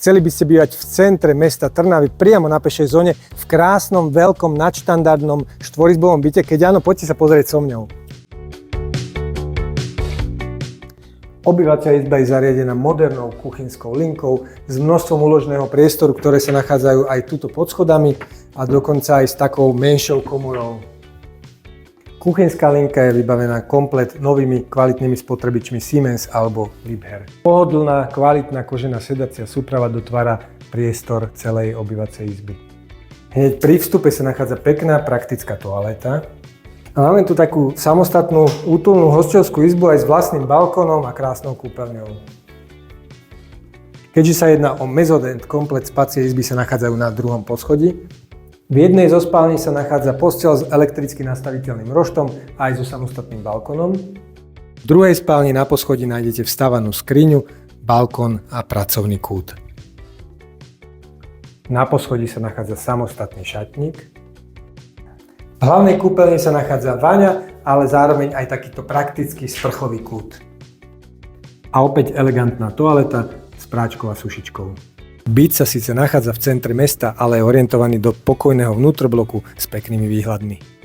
chceli by ste bývať v centre mesta Trnavy, priamo na pešej zóne, v krásnom, veľkom, nadštandardnom štvorizbovom byte? Keď áno, poďte sa pozrieť so mňou. Obývacia izba je zariadená modernou kuchynskou linkou s množstvom úložného priestoru, ktoré sa nachádzajú aj tuto pod schodami a dokonca aj s takou menšou komorou. Kuchynská linka je vybavená komplet novými kvalitnými spotrebičmi Siemens alebo Liebherr. Pohodlná, kvalitná kožená sedacia súprava dotvára priestor celej obývacej izby. Hneď pri vstupe sa nachádza pekná praktická toaleta. A máme tu takú samostatnú útulnú hosťovskú izbu aj s vlastným balkónom a krásnou kúpeľňou. Keďže sa jedná o mezodent, komplet spacie izby sa nachádzajú na druhom poschodí. V jednej zo spálni sa nachádza posteľ s elektricky nastaviteľným roštom aj so samostatným balkónom. V druhej spálni na poschodí nájdete vstavanú skriňu, balkón a pracovný kút. Na poschodí sa nachádza samostatný šatník. V hlavnej kúpeľni sa nachádza vaňa, ale zároveň aj takýto praktický sprchový kút. A opäť elegantná toaleta s práčkou a sušičkou. Byt sa síce nachádza v centre mesta, ale je orientovaný do pokojného vnútrobloku s peknými výhľadmi.